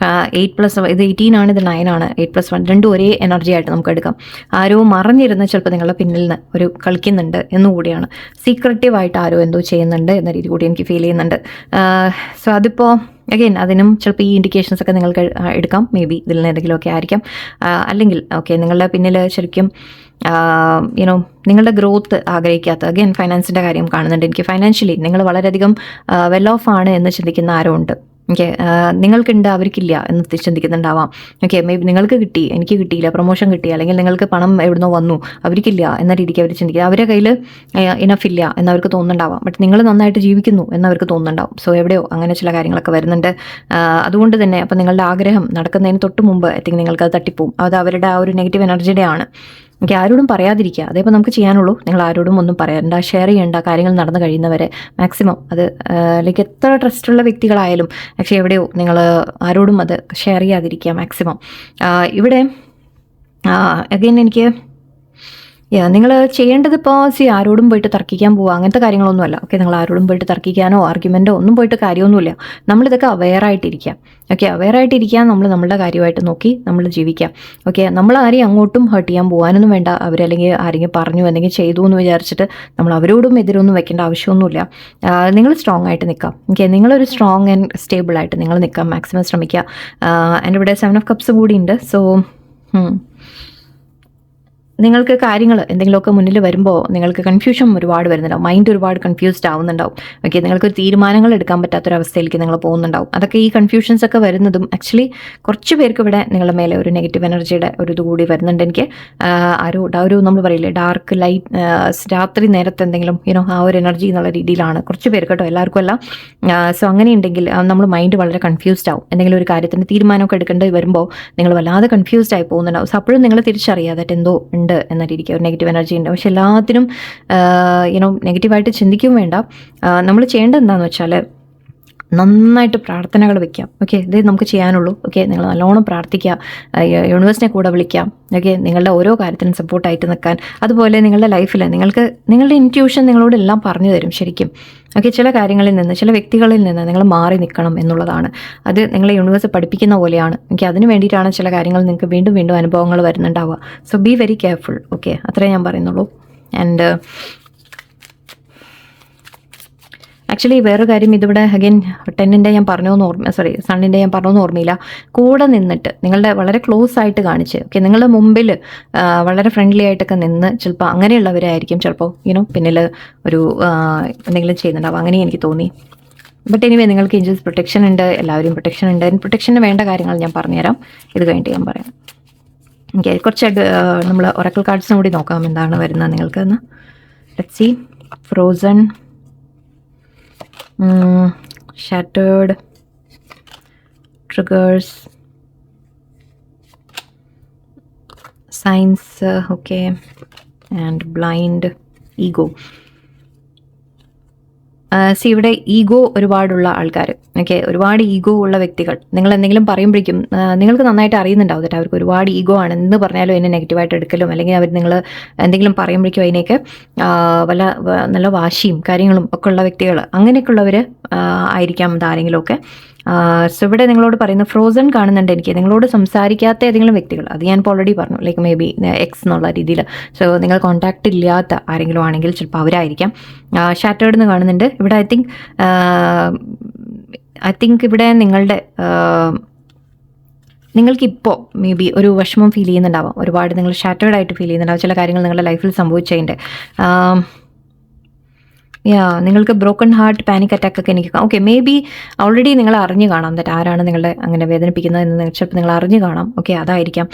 8+, ഇത് 18 ആണ്, ഇത് 9 ആണ്. 8+1 രണ്ടും ഒരേ എനർജി ആയിട്ട് നമുക്ക് എടുക്കാം. ആരോ മറിഞ്ഞിരുന്ന് ചിലപ്പോൾ നിങ്ങളുടെ പിന്നിൽ നിന്ന് ഒരു കളിക്കുന്നുണ്ട് എന്നുകൂടിയാണ്. സീക്രട്ടീവായിട്ട് ആരോ എന്തോ ചെയ്യുന്നുണ്ട് എന്ന രീതി കൂടി എനിക്ക് ഫീൽ ചെയ്യുന്നുണ്ട്. സോ അതിപ്പോൾ അഗെയിൻ അതിനും ചിലപ്പോൾ ഈ ഇൻഡിക്കേഷൻസ് ഒക്കെ നിങ്ങൾക്ക് എടുക്കാം. മേ ബി ഇതിൽ നിന്ന് എന്തെങ്കിലുമൊക്കെ ആയിരിക്കാം. അല്ലെങ്കിൽ ഓക്കെ, നിങ്ങളുടെ പിന്നിൽ ശരിക്കും നിങ്ങളുടെ ഗ്രോത്ത് ആഗ്രഹിക്കാത്ത, അഗെയിൻ ഫൈനാൻസിൻ്റെ കാര്യം കാണുന്നുണ്ട് എനിക്ക്. ഫൈനാൻഷ്യലി നിങ്ങൾ വളരെയധികം വെൽ ഓഫ് ആണ് എന്ന് ചിന്തിക്കുന്ന ആരോ ഉണ്ട്. ഓക്കെ. നിങ്ങൾക്കുണ്ട് അവർക്കില്ല എന്ന് ചിന്തിക്കുന്നുണ്ടാവാം. ഓക്കെ. മേ ബി നിങ്ങൾക്ക് കിട്ടി, എനിക്ക് കിട്ടിയില്ല, പ്രൊമോഷൻ കിട്ടി, അല്ലെങ്കിൽ നിങ്ങൾക്ക് പണം എവിടുന്നോ വന്നു, അവർക്കില്ല എന്ന രീതിക്ക് അവർ ചിന്തിക്കുക. അവരുടെ കയ്യിൽ ഇനഫ് ഇല്ല എന്നവർക്ക് തോന്നുന്നുണ്ടാവാം. ബട്ട് നിങ്ങൾ നന്നായിട്ട് ജീവിക്കുന്നു എന്നവർക്ക് തോന്നുന്നുണ്ടാവും. സോ എവിടെയോ അങ്ങനെ ചില കാര്യങ്ങളൊക്കെ വരുന്നുണ്ട്. അതുകൊണ്ട് തന്നെ അപ്പോൾ നിങ്ങളുടെ ആഗ്രഹം നടക്കുന്നതിന് തൊട്ട് മുമ്പ് ഐ തിങ്ക് നിങ്ങൾക്ക് അത് തട്ടിപ്പോവും. അത് അവരുടെ ആ ഒരു നെഗറ്റീവ് എനർജിയുടെ ആണ്. ഓക്കെ. ആരോടും പറയാതിരിക്കുക, അതേപോലെ നമുക്ക് ചെയ്യാനുള്ളൂ. നിങ്ങൾ ആരോടും ഒന്നും പറയണ്ട, ഷെയർ ചെയ്യേണ്ട. കാര്യങ്ങൾ നടന്നു കഴിയുന്നവരെ മാക്സിമം അത് ലൈക്ക് എത്ര ട്രസ്റ്റുള്ള വ്യക്തികളായാലും പക്ഷേ എവിടെയോ നിങ്ങൾ ആരോടും അത് ഷെയർ ചെയ്യാതിരിക്കുക മാക്സിമം. ഇവിടെ അഗൈൻ എനിക്ക് നിങ്ങൾ ചെയ്യേണ്ടത് ഇപ്പോൾ ആരോടും പോയിട്ട് തർക്കിക്കാൻ പോവുക അങ്ങനത്തെ കാര്യങ്ങളൊന്നുമല്ല. ഓക്കെ. നിങ്ങൾ ആരോടും പോയിട്ട് തർക്കിക്കാനോ ആർഗ്യുമെൻറ്റോ ഒന്നും പോയിട്ട് കാര്യമൊന്നുമില്ല. നമ്മളിതൊക്കെ അവെയറായിട്ടിരിക്കുക. ഓക്കെ. അവെയറായിട്ടിരിക്കുക. നമ്മൾ നമ്മളുടെ കാര്യമായിട്ട് നോക്കി നമ്മൾ ജീവിക്കാം. ഓക്കെ. നമ്മൾ ആരെയും അങ്ങോട്ടും ഹേർട്ട് ചെയ്യാൻ പോകാനൊന്നും വേണ്ട. അവരല്ലെങ്കിൽ ആരെങ്കിലും പറഞ്ഞു എന്തെങ്കിലും ചെയ്തു എന്ന് വിചാരിച്ചിട്ട് നമ്മൾ അവരോടും എതിരൊന്നും വെക്കേണ്ട ആവശ്യമൊന്നുമില്ല. നിങ്ങൾ സ്ട്രോങ് ആയിട്ട് നിൽക്കാം. ഓക്കെ. നിങ്ങളൊരു സ്ട്രോങ് ആൻഡ് സ്റ്റേബിൾ ആയിട്ട് നിങ്ങൾ നിൽക്കാം മാക്സിമം ശ്രമിക്കുക. എൻ്റെ ഇവിടെ 7 of Cups കൂടി ഉണ്ട്. സോ നിങ്ങൾക്ക് കാര്യങ്ങൾ എന്തെങ്കിലുമൊക്കെ മുന്നിൽ വരുമ്പോൾ നിങ്ങൾക്ക് കൺഫ്യൂഷൻ ഒരുപാട് വരുന്നുണ്ടാവും. മൈൻഡ് ഒരുപാട് കൺഫ്യൂസ്ഡ് ആവുന്നുണ്ടാവും. ഓക്കെ. നിങ്ങൾക്ക് തീരുമാനങ്ങൾ എടുക്കാൻ പറ്റാത്തൊരവസ്ഥയിലേക്ക് നിങ്ങൾ പോകുന്നുണ്ടാവും. അതൊക്കെ ഈ കൺഫ്യൂഷൻസ് ഒക്കെ വരുന്നതും ആക്ച്വലി കുറച്ച് പേർക്ക് ഇവിടെ നിങ്ങളുടെ മേലെ ഒരു നെഗറ്റീവ് എനർജിയുടെ ഒരു ഇത് കൂടി വരുന്നുണ്ട് എനിക്ക്. ഒരു നമ്മൾ പറയില്ലേ ഡാർക്ക് ലൈറ്റ്, രാത്രി നേരത്തെ എന്തെങ്കിലും ആ ഒരു എനർജി എന്നുള്ള രീതിയിലാണ് കുറച്ച് പേർക്ക് കേട്ടോ, എല്ലാവർക്കും അല്ല. സോ അങ്ങനെയുണ്ടെങ്കിൽ നമ്മൾ മൈൻഡ് വളരെ കൺഫ്യൂസ്ഡ് ആവും. എന്തെങ്കിലും ഒരു കാര്യത്തിന് തീരുമാനമൊക്കെ എടുക്കേണ്ടി വരുമ്പോൾ നിങ്ങൾ വല്ലാതെ കൺഫ്യൂസ്ഡ് ആയി പോകുന്നുണ്ടാവും. സോ അപ്പോഴും നിങ്ങൾ തിരിച്ചറിയാതെ എന്തോ ഉണ്ട് എന്ന രീതിക്ക് ഒരു നെഗറ്റീവ് എനർജി ഉണ്ട്. പക്ഷെ എല്ലാത്തിനും നെഗറ്റീവായിട്ട് ചിന്തിക്കും വേണ്ട. നമ്മൾ ചെയ്യേണ്ടത് എന്താണെന്ന് വെച്ചാൽ നന്നായിട്ട് പ്രാർത്ഥനകൾ വയ്ക്കാം. ഓക്കെ. ഇത് നമുക്ക് ചെയ്യാനുള്ളൂ. ഓക്കെ. നിങ്ങൾ നല്ലോണം പ്രാർത്ഥിക്കുക, യൂണിവേഴ്സിനെ കൂടെ വിളിക്കാം. ഓക്കെ. നിങ്ങളുടെ ഓരോ കാര്യത്തിനും സപ്പോർട്ടായിട്ട് നിൽക്കാൻ. അതുപോലെ നിങ്ങളുടെ ലൈഫിൽ നിങ്ങളുടെ ഇൻറ്റ്യൂഷൻ നിങ്ങളോട് എല്ലാം പറഞ്ഞു തരും ശരിക്കും. ഓക്കെ. ചില കാര്യങ്ങളിൽ നിന്ന്, ചില വ്യക്തികളിൽ നിന്ന് നിങ്ങൾ മാറി നിൽക്കണം എന്നുള്ളതാണ്. അത് നിങ്ങളെ യൂണിവേഴ്സ് പഠിപ്പിക്കുന്ന പോലെയാണ്. ഓക്കെ. അതിന് വേണ്ടിയിട്ടാണ് ചില കാര്യങ്ങൾ നിങ്ങൾക്ക് വീണ്ടും വീണ്ടും അനുഭവങ്ങൾ വരുന്നുണ്ടാവുക. So be very careful. Okay. അത്രേ ഞാൻ പറയുന്നുള്ളൂ. ആൻഡ് ആക്ച്വലി വേറൊരു കാര്യം, ഇതിവിടെ അഗൈൻ 10ൻ്റെ ഞാൻ സണ്ണിൻ്റെ ഞാൻ പറഞ്ഞോന്ന് ഓർമ്മയില്ല. കൂടെ നിന്നിട്ട് നിങ്ങളുടെ വളരെ ക്ലോസ് ആയിട്ട് കാണിച്ച്, ഓക്കെ, നിങ്ങളുടെ മുമ്പിൽ വളരെ ഫ്രണ്ട്ലി ആയിട്ടൊക്കെ നിന്ന് ചിലപ്പോൾ അങ്ങനെയുള്ളവരായിരിക്കും ചിലപ്പോൾ പിന്നിൽ ഒരു എന്തെങ്കിലും ചെയ്യുന്നുണ്ടാവും. അങ്ങനെ എനിക്ക് തോന്നി. ബട്ട് എനിവേ നിങ്ങൾക്ക് ഏഞ്ചൽസ് പ്രൊട്ടക്ഷൻ ഉണ്ട്, എല്ലാവരും പ്രൊട്ടക്ഷൻ ഉണ്ട്. പ്രൊട്ടക്ഷന് വേണ്ട കാര്യങ്ങൾ ഞാൻ പറഞ്ഞുതരാം, ഇത് കഴിഞ്ഞിട്ട് ഞാൻ പറയാം. ഓക്കെ. കുറച്ച് നമ്മൾ ഒറക്കിൾ കാർഡ്സിനും കൂടി നോക്കാം എന്താണ് വരുന്നത് നിങ്ങൾക്ക് എന്ന്. Let's see. Frozen, shattered, triggers, signs, okay, and blind, ego. ഇവിടെ ഈഗോ ഒരുപാടുള്ള ആൾക്കാർ, ഓക്കെ, ഒരുപാട് ഈഗോ ഉള്ള വ്യക്തികൾ. നിങ്ങൾ എന്തെങ്കിലും പറയുമ്പോഴേക്കും നിങ്ങൾക്ക് നന്നായിട്ട് അറിയുന്നുണ്ടാവും കേട്ടോ, അവർക്ക് ഒരുപാട് ഈഗോ ആണ്. എന്ന് പറഞ്ഞാലും എന്നെ നെഗറ്റീവായിട്ട് എടുക്കലും, അല്ലെങ്കിൽ അവർ നിങ്ങൾ എന്തെങ്കിലും പറയുമ്പോഴേക്കും അതിനേക്ക് നല്ല വാശിയും കാര്യങ്ങളും ഒക്കെ ഉള്ള വ്യക്തികൾ, അങ്ങനെയൊക്കെ ഉള്ളവർ ആയിരിക്കാം ഇതാരെങ്കിലുമൊക്കെ. സോ ഇവിടെ നിങ്ങളോട് പറയുന്ന ഫ്രോസൺ കാണുന്നുണ്ട് എനിക്ക്. നിങ്ങളോട് സംസാരിക്കാത്ത ഏതെങ്കിലും വ്യക്തികൾ, അത് ഞാൻ ഇപ്പോൾ ഓൾറെഡി പറഞ്ഞു, ലൈക്ക് മേ ബി എക്സ് എന്നുള്ള രീതിയിൽ. സോ നിങ്ങൾ കോൺടാക്റ്റ് ഇല്ലാത്ത ആരെങ്കിലും ആണെങ്കിൽ ചിലപ്പോൾ അവരായിരിക്കാം. ഷാറ്റേർഡ് എന്ന് കാണുന്നുണ്ട് ഇവിടെ. ഐ തിങ്ക് ഇവിടെ നിങ്ങൾക്കിപ്പോൾ മേ ബി ഒരു വിഷമം ഫീൽ ചെയ്യുന്നുണ്ടാവാം. ഒരുപാട് നിങ്ങൾ ഷാറ്റേർഡ് ആയിട്ട് ഫീൽ ചെയ്യുന്നുണ്ടാവും. ചില കാര്യങ്ങൾ നിങ്ങളുടെ ലൈഫിൽ സംഭവിച്ചതിൻ്റെ നിങ്ങൾക്ക് ബ്രോക്കൺ ഹാർട്ട്, പാനിക് അറ്റാക്ക് ഒക്കെ എനിക്ക് ഓക്കെ മേ ബി ഓൾറെഡി നിങ്ങൾ അറിഞ്ഞു കാണാം ദറ്റ് ആരാണ് നിങ്ങളെ അങ്ങനെ വേദനിപ്പിക്കുന്നത് എന്ന് ചിലപ്പോൾ നിങ്ങൾ അറിഞ്ഞു കാണാം. ഓക്കെ, അതായിരിക്കാം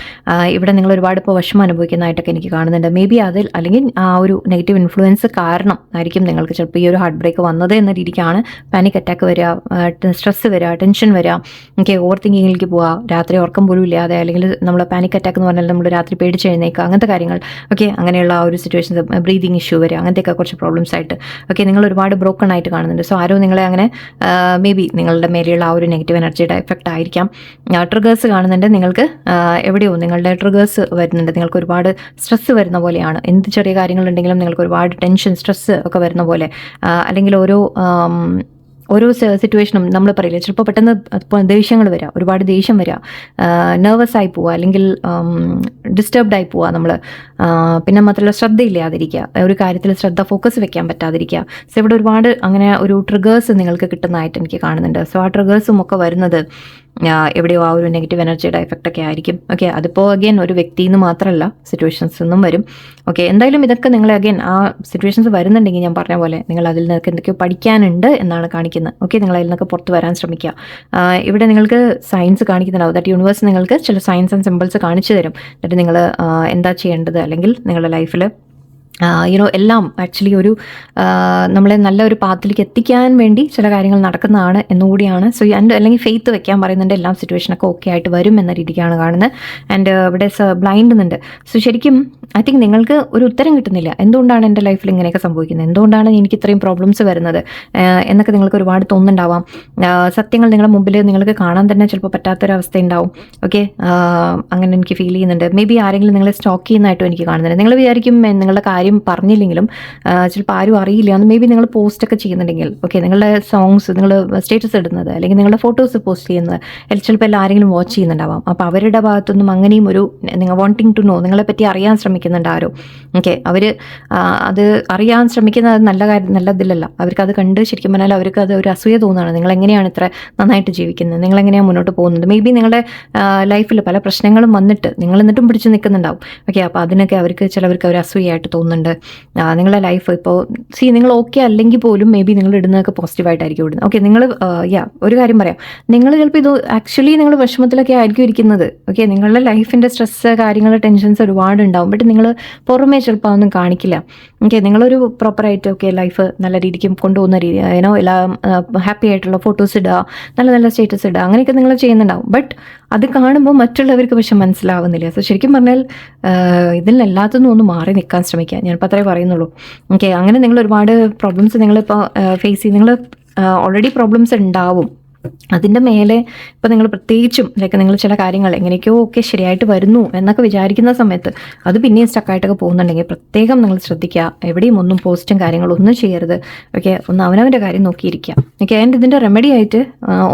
ഇവിടെ നിങ്ങൾ ഒരുപാട് ഇപ്പോൾ വിഷമം അനുഭവിക്കുന്നതായിട്ടൊക്കെ എനിക്ക് കാണുന്നുണ്ട്. മേ ബി അതിൽ അല്ലെങ്കിൽ ആ ഒരു നെഗറ്റീവ് ഇൻഫ്ലുവൻസ് കാരണം ആയിരിക്കും നിങ്ങൾക്ക് ചിലപ്പോൾ ഈ ഒരു ഹാർട്ട് ബ്രേക്ക് വന്നത് എന്ന രീതിക്കാണ് പാനിക് അറ്റാക്ക് വരിക, സ്ട്രെസ് വരിക, ടെൻഷൻ വരിക, ഓക്കെ ഓവർ തിങ്കിങ്ങിലേക്ക് പോവുക, രാത്രി ഉറക്കം പോലും ഇല്ലാതെ, അല്ലെങ്കിൽ നമ്മൾ പാനിക് അറ്റാക്ക് എന്ന് പറഞ്ഞാൽ നമ്മൾ രാത്രി പേടിച്ച് എഴുന്നേക്കുക, അങ്ങനത്തെ കാര്യങ്ങൾ. ഓക്കെ, അങ്ങനെയുള്ള ആ ഒരു സിറ്റുവേഷൻസ്, ബ്രീതിങ് ഇഷ്യൂ വരിക, അങ്ങനത്തെയൊക്കെ കുറച്ച് പ്രോബ്ലംസ് ആയിട്ട് ഓക്കെ നിങ്ങൾ ഒരുപാട് ബ്രോക്കൺ ആയിട്ട് കാണുന്നുണ്ട്. സോ ആരോ നിങ്ങളെ അങ്ങനെ മേ ബി നിങ്ങളുടെ മേലെയുള്ള ആ ഒരു നെഗറ്റീവ് എനർജിയുടെ എഫക്റ്റ് ആയിരിക്കാം. ട്രിഗേഴ്സ് കാണുന്നുണ്ട് നിങ്ങൾക്ക് എവിടെയോ നിങ്ങളുടെ ട്രിഗേഴ്സ് വരുന്നുണ്ട്. നിങ്ങൾക്ക് ഒരുപാട് സ്ട്രെസ് വരുന്ന പോലെയാണ്. എന്ത് ചെറിയ കാര്യങ്ങളുണ്ടെങ്കിലും നിങ്ങൾക്ക് ഒരുപാട് ടെൻഷൻ, സ്ട്രെസ് ഒക്കെ വരുന്ന പോലെ, അല്ലെങ്കിൽ ഓരോ സിറ്റുവേഷനും നമ്മൾ പറയില്ല, ചിലപ്പോൾ പെട്ടെന്ന് ദേഷ്യങ്ങൾ വരിക, ഒരുപാട് ദേഷ്യം വരിക, നെർവസ് ആയി പോവുക, അല്ലെങ്കിൽ ഡിസ്റ്റർബ്ഡ് ആയി പോവുക നമ്മൾ. പിന്നെ മാത്രമല്ല ശ്രദ്ധയില്ലാതിരിക്കുക, ഒരു കാര്യത്തിൽ ശ്രദ്ധ ഫോക്കസ് വെക്കാൻ പറ്റാതിരിക്കുക. സോ ഇവിടെ ഒരുപാട് അങ്ങനെ ഒരു ട്രിഗേഴ്സ് നിങ്ങൾക്ക് കിട്ടുന്നതായിട്ട് എനിക്ക് കാണുന്നുണ്ട്. സോ ആ ട്രിഗേഴ്സും ഒക്കെ വരുന്നത് എവിടെയോ ആ ഒരു നെഗറ്റീവ് എനർജിയുടെ എഫക്റ്റ് ഒക്കെ ആയിരിക്കും. ഓക്കെ, അതിപ്പോൾ അഗെയിൻ ഒരു വ്യക്തിയിൽ നിന്ന് മാത്രമല്ല സിറ്റുവേഷൻസ് നിന്നും വരും. ഓക്കെ, എന്തായാലും ഇതൊക്കെ നിങ്ങൾ അഗെയിൻ ആ സിറ്റുവേഷൻസ് വരുന്നുണ്ടെങ്കിൽ ഞാൻ പറഞ്ഞ പോലെ നിങ്ങൾ അതിൽ നിന്നൊക്കെ എന്തൊക്കെയോ പഠിക്കാനുണ്ട് എന്നാണ് കാണിക്കുന്നത്. ഓക്കെ, നിങ്ങൾ അതിൽ നിന്നൊക്കെ പുറത്ത് വരാൻ ശ്രമിക്കുക. ഇവിടെ നിങ്ങൾക്ക് സയൻസ് കാണിക്കുന്നുണ്ടാവും, ദാറ്റ് യൂണിവേഴ്സ് നിങ്ങൾക്ക് ചില സയൻസ് ആൻഡ് സിമ്പിൾസ് കാണിച്ചു തരും. എന്നിട്ട് നിങ്ങൾ എന്താ ചെയ്യേണ്ടത്, അല്ലെങ്കിൽ നിങ്ങളുടെ ലൈഫിൽ എല്ലാം ആക്ച്വലി ഒരു നമ്മളെ നല്ല ഒരു പാത്തിലേക്ക് എത്തിക്കാൻ വേണ്ടി ചില കാര്യങ്ങൾ നടക്കുന്നതാണ് എന്നുകൂടിയാണ്. സോ അല്ലെങ്കിൽ ഫെയ്ത്ത് വെക്കാൻ പറയുന്നുണ്ട്. എല്ലാം സിറ്റുവേഷനൊക്കെ ഓക്കെ ആയിട്ട് വരും എന്ന രീതിക്കാണ് കാണുന്നത്. ആൻഡ് ഇവിടെ ബ്ലൈൻഡ് എന്നുണ്ട്. സോ ശരിക്കും ഐ തിങ്ക് നിങ്ങൾക്ക് ഒരു ഉത്തരം കിട്ടുന്നില്ല, എന്തുകൊണ്ടാണ് എൻ്റെ ലൈഫിൽ ഇങ്ങനെയൊക്കെ സംഭവിക്കുന്നത്, എന്തുകൊണ്ടാണ് എനിക്ക് ഇത്രയും പ്രോബ്ലംസ് വരുന്നത് എന്നൊക്കെ നിങ്ങൾക്ക് ഒരുപാട് തോന്നുന്നുണ്ടാവാം. സത്യങ്ങൾ നിങ്ങളുടെ മുമ്പിൽ നിങ്ങൾക്ക് കാണാൻ തന്നെ ചിലപ്പോൾ പറ്റാത്തൊരവസ്ഥ ഉണ്ടാവും. ഓക്കെ, അങ്ങനെ എനിക്ക് ഫീൽ ചെയ്യുന്നുണ്ട്. മേ ബി ആരെങ്കിലും നിങ്ങളെ സ്റ്റോക്ക് ചെയ്യുന്നതായിട്ടും എനിക്ക് കാണുന്നുണ്ട്. നിങ്ങൾ വിചാരിക്കും നിങ്ങളുടെ കാര്യം പറഞ്ഞില്ലെങ്കിലും ചിലപ്പോൾ ആരും അറിയില്ല എന്ന്. മേ ബി നിങ്ങൾ പോസ്റ്റൊക്കെ ചെയ്യുന്നുണ്ടെങ്കിൽ, ഓക്കെ നിങ്ങളുടെ സോങ്സ് നിങ്ങൾ സ്റ്റേറ്റസ് ഇടുന്നത്, അല്ലെങ്കിൽ നിങ്ങളുടെ ഫോട്ടോസ് പോസ്റ്റ് ചെയ്യുന്നത് ചിലപ്പോൾ എല്ലാം ആരെങ്കിലും വാച്ച് ചെയ്യുന്നുണ്ടാവാം. അപ്പോൾ അവരുടെ ഭാഗത്തൊന്നും അങ്ങനെയും ഒരു നിങ്ങൾ വാണ്ടിങ് ടു നോ, നിങ്ങളെപ്പറ്റി അറിയാൻ ശ്രമിക്കുന്നുണ്ട് ആരോ. ഓക്കെ, അവർ അത് അറിയാൻ ശ്രമിക്കുന്നത് നല്ലതിലല്ല. അവർക്ക് അത് കണ്ട് ശരിക്കും പറഞ്ഞാൽ അവർക്ക് അത് ഒരു അസൂയ തോന്നുകയാണ്. നിങ്ങൾ എങ്ങനെയാണ് ഇത്ര നന്നായിട്ട് ജീവിക്കുന്നത്, നിങ്ങൾ എങ്ങനെയാണ് മുന്നോട്ട് പോകുന്നത്. മേ ബി നിങ്ങളുടെ ലൈഫിൽ പല പ്രശ്നങ്ങളും വന്നിട്ട് നിങ്ങൾ എന്നിട്ടും പിടിച്ച് നിൽക്കുന്നുണ്ടാവും. ഓക്കെ, അപ്പോൾ അതിനൊക്കെ ചിലവർക്ക് ഒരു അസൂയായിട്ട് തോന്നുന്നുണ്ട്. നിങ്ങളുടെ ലൈഫ് ഇപ്പോൾ നിങ്ങൾ ഓക്കെ അല്ലെങ്കിൽ പോലും മേ ബി നിങ്ങൾ ഇടുന്നതൊക്കെ പോസിറ്റീവായിട്ടായിരിക്കും ഇടുന്നത്. ഓക്കെ, നിങ്ങൾ ഒരു കാര്യം പറയാം, നിങ്ങൾ ചിലപ്പോൾ ഇത് ആക്ച്വലി നിങ്ങൾ വിഷമത്തിലൊക്കെ ആയിരിക്കും ഇരിക്കുന്നത്. ഓക്കെ, നിങ്ങളുടെ ലൈഫിൻ്റെ സ്ട്രെസ്സ്, കാര്യങ്ങൾ, ടെൻഷൻസ് ഒരുപാട് ഉണ്ടാവും. ബട്ട് നിങ്ങൾ പുറമേ ചിലപ്പോൾ അതൊന്നും കാണിക്കില്ല. ഓക്കെ, നിങ്ങളൊരു പ്രോപ്പറായിട്ട് ഓക്കെ ലൈഫ് നല്ല രീതിക്ക് കൊണ്ടുപോകുന്ന രീതി, എല്ലാം ഹാപ്പി ആയിട്ടുള്ള ഫോട്ടോസ് ഇടുക, നല്ല നല്ല സ്റ്റേറ്റസ് ഇടുക, അങ്ങനെയൊക്കെ നിങ്ങൾ ചെയ്യുന്നുണ്ടാവും. ബട്ട് അത് കാണുമ്പോൾ മറ്റുള്ളവർക്ക് പക്ഷെ മനസ്സിലാവുന്നില്ല. സോ ശരിക്കും പറഞ്ഞാൽ ഇതിലെല്ലാത്തുനിന്നും ഒന്ന് മാറി നിൽക്കാൻ ശ്രമിക്കുക. ഞാനിപ്പോൾ അത്രേ പറയുന്നുള്ളൂ. ഓക്കെ, അങ്ങനെ നിങ്ങൾ ഒരുപാട് പ്രോബ്ലംസ് നിങ്ങളിപ്പോൾ ഫേസ് ചെയ്ത്, നിങ്ങൾ ഓൾറെഡി പ്രോബ്ലംസ് ഉണ്ടാവും. അതിൻ്റെ മേലെ ഇപ്പോൾ നിങ്ങൾ പ്രത്യേകിച്ചും നിങ്ങൾ ചില കാര്യങ്ങൾ എങ്ങനെയൊക്കെയോ ഒക്കെ ശരിയായിട്ട് വരുന്നു എന്നൊക്കെ വിചാരിക്കുന്ന സമയത്ത് അത് പിന്നെയും സ്റ്റക്കായിട്ടൊക്കെ പോകുന്നുണ്ടെങ്കിൽ പ്രത്യേകം നിങ്ങൾ ശ്രദ്ധിക്കുക. എവിടെയും ഒന്നും പോസ്റ്റും കാര്യങ്ങളൊന്നും ചെയ്യരുത്. ഓക്കെ, ഒന്ന് അവനവൻ്റെ കാര്യം നോക്കിയിരിക്കുക. ഓക്കെ, ആൻഡ് ഇതിൻ്റെ റെമഡി ആയിട്ട്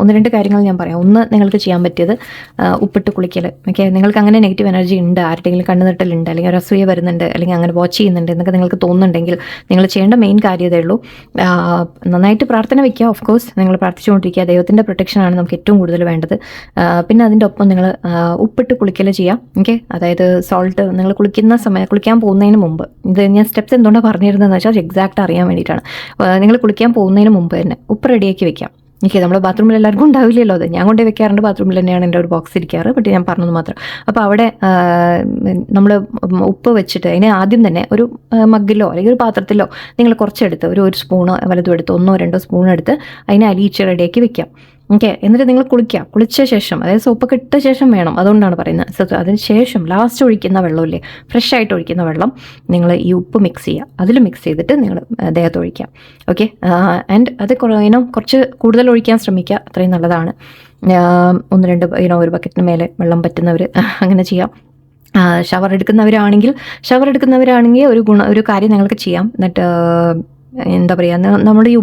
1-2 കാര്യങ്ങൾ ഞാൻ പറയാം. ഒന്ന്, നിങ്ങൾക്ക് ചെയ്യാൻ പറ്റിയത് ഉപ്പിട്ട് കുളിക്കൽ. ഓക്കെ, നിങ്ങൾക്ക് അങ്ങനെ നെഗറ്റീവ് എനർജി ഉണ്ട്, ആരുടെയെങ്കിലും കണ്ണുനട്ടലുണ്ട്, അല്ലെങ്കിൽ ഒരു അസൂയ വരുന്നുണ്ട്, അല്ലെങ്കിൽ അങ്ങനെ വാച്ച് ചെയ്യുന്നുണ്ട് എന്നൊക്കെ നിങ്ങൾക്ക് തോന്നുന്നുണ്ടെങ്കിൽ നിങ്ങൾ ചെയ്യേണ്ട മെയിൻ കാര്യം ഇതേ ഉള്ളൂ. നന്നായിട്ട് പ്രാർത്ഥന വയ്ക്കുക. ഓഫ് കോഴ്സ് നിങ്ങൾ പ്രാർത്ഥിച്ചുകൊണ്ടിരിക്കുക. ദൈവത്തിൻ്റെ പ്രൊട്ടക്ഷനാണ് നമുക്ക് ഏറ്റവും കൂടുതൽ വേണ്ടത്. പിന്നെ അതിൻ്റെ ഒപ്പം നിങ്ങൾ ഉപ്പിട്ട് കുളിക്കൽ ചെയ്യാം. ഓക്കെ, അതായത് സോൾട്ട് നിങ്ങൾ കുളിക്കാൻ പോകുന്നതിന് മുമ്പ്, ഇത് ഞാൻ സ്റ്റെപ്സ് എന്തുകൊണ്ടാണ് പറഞ്ഞിരുന്നതെന്ന് വെച്ചാൽ എക്സാക്റ്റ് അറിയാൻ വേണ്ടിയിട്ടാണ്. നിങ്ങൾ കുളിക്കാൻ പോകുന്നതിന് മുമ്പ് തന്നെ ഉപ്പ് റെഡിയാക്കി വെക്കാം. ഓക്കെ, നമ്മുടെ ബാത്റൂമിൽ എല്ലാവർക്കും ഉണ്ടാവില്ലല്ലോ അത്. ഞാൻ കൊണ്ടേ വെക്കാറുണ്ട്, ബാത്റൂമിൽ തന്നെയാണ് എൻ്റെ ഒരു ബോക്സ് ഇരിക്കാറ്. ബട്ട് ഞാൻ പറഞ്ഞത് മാത്രം. അപ്പോൾ അവിടെ നമ്മൾ ഉപ്പ് വെച്ചിട്ട് അതിനെ ആദ്യം തന്നെ ഒരു മഗ്ഗിലോ അല്ലെങ്കിൽ ഒരു പാത്രത്തിലോ നിങ്ങൾ കുറച്ചെടുത്ത് ഒരു സ്പൂണ് വലതും എടുത്ത് 1-2 സ്പൂൺ എടുത്ത് അതിനെ അലിയിച്ച് റെഡിയാക്കി വെക്കാം. ഓക്കെ, എന്നിട്ട് നിങ്ങൾ കുളിച്ച ശേഷം, അതായത് സോപ്പൊക്കെ ഇട്ട ശേഷം വേണം, അതുകൊണ്ടാണ് പറയുന്നത്. സോ അതിന് ശേഷം ലാസ്റ്റ് ഒഴിക്കുന്ന വെള്ളമില്ലേ, ഫ്രഷ് ആയിട്ട് ഒഴിക്കുന്ന വെള്ളം നിങ്ങൾ ഈ ഉപ്പ് മിക്സ് ചെയ്യുക. അതിൽ മിക്സ് ചെയ്തിട്ട് നിങ്ങൾ ദേഹത്ത് ഒഴിക്കാം. ഓക്കെ, ആൻഡ് അത് കുറച്ച് കൂടുതൽ ഒഴിക്കാൻ ശ്രമിക്കുക, അത്രയും നല്ലതാണ്. 1-2 ഒരു ബക്കറ്റിന് മേലെ വെള്ളം പറ്റുന്നവർ അങ്ങനെ ചെയ്യാം. ഷവർ എടുക്കുന്നവരാണെങ്കിൽ ഒരു കാര്യം നിങ്ങൾക്ക് ചെയ്യാം. എന്നിട്ട് എന്താ പറയുക, നമ്മുടെ ഈ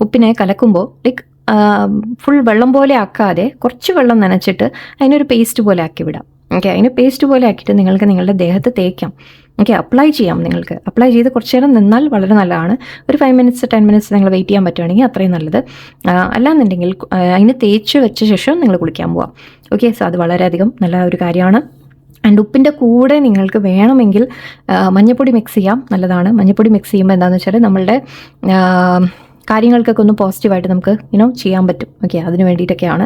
ഉപ്പിനെ കലക്കുമ്പോൾ ഫുൾ വെള്ളം പോലെ ആക്കാതെ കുറച്ച് വെള്ളം നനച്ചിട്ട് അതിനൊരു പേസ്റ്റ് പോലെ ആക്കി വിടാം. ഓക്കെ, അതിന് പേസ്റ്റ് പോലെ ആക്കിയിട്ട് നിങ്ങൾക്ക് നിങ്ങളുടെ ദേഹത്ത് തേക്കാം. ഓക്കെ, അപ്ലൈ ചെയ്യാം. നിങ്ങൾക്ക് അപ്ലൈ ചെയ്ത് കുറച്ച് നേരം നിന്നാൽ വളരെ നല്ലതാണ്. ഒരു 5 മിനിറ്റ്സ് 10 മിനിറ്റ്സ് നിങ്ങൾ വെയിറ്റ് ചെയ്യാൻ പറ്റുവാണെങ്കിൽ അത്രയും നല്ലത്. അല്ലാന്നുണ്ടെങ്കിൽ അതിന് തേച്ച് വെച്ച ശേഷം നിങ്ങൾ കുളിക്കാൻ പോവാം. ഓക്കെ, സോ അത് വളരെയധികം നല്ല ഒരു കാര്യമാണ്. ആൻഡ് ഉപ്പിൻ്റെ കൂടെ നിങ്ങൾക്ക് വേണമെങ്കിൽ മഞ്ഞൾപ്പൊടി മിക്സ് ചെയ്യാം, നല്ലതാണ്. മഞ്ഞൾപ്പൊടി മിക്സ് ചെയ്യുമ്പോൾ എന്താണെന്ന് വെച്ചാൽ നമ്മളുടെ കാര്യങ്ങൾക്കൊക്കെ ഒന്ന് പോസിറ്റീവായിട്ട് നമുക്ക് ചെയ്യാൻ പറ്റും. ഓക്കെ, അതിന് വേണ്ടിയിട്ടൊക്കെയാണ്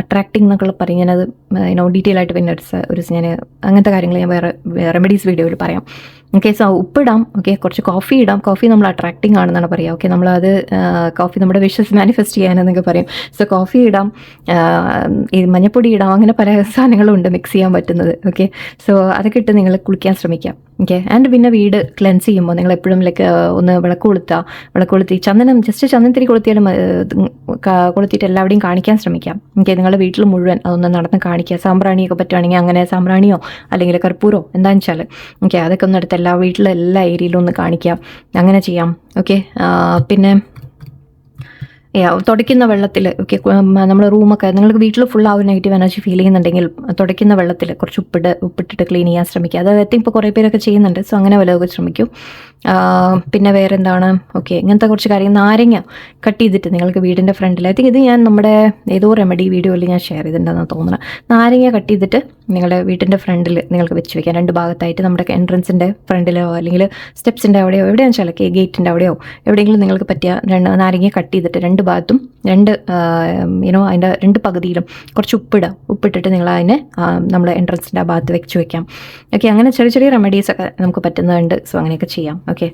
അട്രാക്റ്റിംഗ് എന്നൊക്കെ പറയും. ഞാനത് ഡീറ്റെയിൽ ആയിട്ട് പിന്നെ ഒരു ഞാൻ അങ്ങനത്തെ കാര്യങ്ങൾ ഞാൻ വേറെ റെമഡീസ് വീഡിയോയിൽ പറയാം. ഓക്കെ, സോ ഉപ്പിടാം. ഓക്കെ, കുറച്ച് കോഫി ഇടാം. കോഫി നമ്മൾ അട്രാക്റ്റിംഗ് ആണെന്നാണ് പറയുക. ഓക്കെ, നമ്മളത് കോഫി നമ്മുടെ വിഷസ് മാനിഫെസ്റ്റ് ചെയ്യാനെന്നൊക്കെ പറയും. സോ കോഫി ഇടാം, ഈ മഞ്ഞപ്പൊടി ഇടാം, അങ്ങനെ പല സാധനങ്ങളും ഉണ്ട് മിക്സ് ചെയ്യാൻ പറ്റുന്നത്. ഓക്കെ, സോ അതൊക്കെ ഇട്ട് നിങ്ങൾ കുളിക്കാൻ ശ്രമിക്കാം. ഓക്കെ, ആൻഡ് പിന്നെ വീട് ക്ലെൻസ് ചെയ്യുമ്പോൾ നിങ്ങൾ എപ്പോഴും ഒന്ന് വിളക്ക് കൊളുത്തി ജസ്റ്റ് ചന്ദനത്തിരി കൊളുത്തിയാലും കൊളുത്തിയിട്ട് എല്ലാവരുടെയും കാണിക്കാൻ ശ്രമിക്കാം. ഓക്കെ, നിങ്ങളുടെ വീട്ടിൽ മുഴുവൻ അതൊന്ന് നടന്ന് കാണിക്കുക. സാമ്പ്രാണിയൊക്കെ പറ്റുവാണെങ്കിൽ അങ്ങനെ സാമ്പ്രാണിയോ അല്ലെങ്കിൽ കർപ്പൂരോ എന്താണെന്ന് വെച്ചാൽ ഓക്കെ അതൊക്കെ ഒന്ന് എടുത്ത് വീട്ടിലെ എല്ലാ ഏരിയയിലും ഒന്ന് കാണിക്കാം. അങ്ങനെ ചെയ്യാം. ഓക്കെ, പിന്നെ തുടയ്ക്കുന്ന വെള്ളത്തിൽ ഓക്കെ നമ്മൾ റൂമൊക്കെ നിങ്ങൾക്ക് വീട്ടിൽ ഫുൾ ആ ഒരു നെഗറ്റീവ് എനർജി ഫീൽ ചെയ്യുന്നുണ്ടെങ്കിൽ തുടയ്ക്കുന്ന വെള്ളത്തിൽ കുറച്ച് ഉപ്പിട്ടിട്ട് ക്ലീൻ ചെയ്യാൻ ശ്രമിക്കുക. അത് ഐ തിങ്ക് ഇപ്പോൾ കുറേ പേരൊക്കെ ചെയ്യുന്നുണ്ട്. സോ അങ്ങനെ വല്ലതൊക്കെ ശ്രമിക്കും. പിന്നെ വേറെ എന്താണ്, ഓക്കെ ഇങ്ങനത്തെ കുറച്ച് കാര്യം. നാരങ്ങ കട്ട് ചെയ്തിട്ട് നിങ്ങൾക്ക് വീടിൻ്റെ ഫ്രണ്ടിൽ, ഐ തിങ്ക് ഇത് ഞാൻ നമ്മുടെ ഏതോ റെമഡി വീഡിയോയിൽ ഞാൻ ഷെയർ ചെയ്തിട്ടുണ്ടെന്ന് തോന്നുന്നത്. നാരങ്ങ കട്ട് ചെയ്തിട്ട് നിങ്ങളുടെ വീട്ടിൻ്റെ ഫ്രണ്ടിൽ നിങ്ങൾക്ക് വെച്ച് വയ്ക്കാം, രണ്ട് ഭാഗത്തായിട്ട്. നമ്മുടെ എൻട്രൻസിൻ്റെ ഫ്രണ്ടിലോ അല്ലെങ്കിൽ സ്റ്റെപ്സിൻ്റെ അവിടെയോ എവിടെയാണെന്ന് വെച്ചാൽ ഗേറ്റിൻ്റെ അവിടെയോ എവിടെയെങ്കിലും നിങ്ങൾക്ക് പറ്റിയ നാരങ്ങ കട്ട് ചെയ്തിട്ട് രണ്ട് ഭാഗത്തും അതിൻ്റെ രണ്ട് പകുതിയിലും കുറച്ച് ഉപ്പിട്ടിട്ട് നിങ്ങൾ അതിനെ നമ്മുടെ എൻട്രൻസിൻ്റെ ആ ഭാഗത്ത് വെച്ച് വയ്ക്കാം. ഓക്കെ, അങ്ങനെ ചെറിയ ചെറിയ റെമഡീസൊക്കെ നമുക്ക് പറ്റുന്നുണ്ട്. സോ അങ്ങനെയൊക്കെ ചെയ്യാം. ഓക്കെ,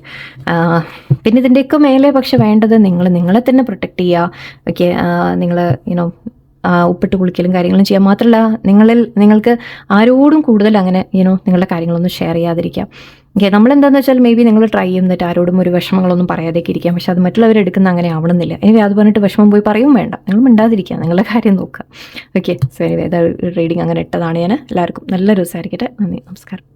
പിന്നെ ഇതിൻ്റെയൊക്കെ മേലെ പക്ഷെ വേണ്ടത് നിങ്ങളെ തന്നെ പ്രൊട്ടക്റ്റ് ചെയ്യുക. ഓക്കെ, നിങ്ങൾ ഉപ്പിട്ട് കുളിക്കലും കാര്യങ്ങളും ചെയ്യാം. മാത്രമല്ല നിങ്ങൾക്ക് ആരോടും കൂടുതൽ അങ്ങനെ നിങ്ങളുടെ കാര്യങ്ങളൊന്നും ഷെയർ ചെയ്യാതിരിക്കാം. ഓക്കെ, നമ്മളെന്താണെന്ന് വെച്ചാൽ മേ ബി നിങ്ങൾ ട്രൈ ചെയ്യുന്നിട്ട് ആരോടും ഒരു വിഷമങ്ങളൊന്നും പറയാതേക്ക് ഇരിക്കാം. പക്ഷെ അത് മറ്റുള്ളവരെടുക്കുന്ന അങ്ങനെ ആവണമെന്നില്ല. എനിക്ക് അത് പറഞ്ഞിട്ട് വിഷമം പോയി പറയും വേണ്ട, നിങ്ങൾ മിണ്ടാതിരിക്കുക, നിങ്ങളുടെ കാര്യം നോക്കുക. ഓക്കെ, സോ റീഡിങ് അങ്ങനെ ഇട്ടതാണ് ഞാൻ. എല്ലാവർക്കും നല്ലൊരു ദിവസമായിരിക്കട്ടെ. നന്ദി, നമസ്കാരം.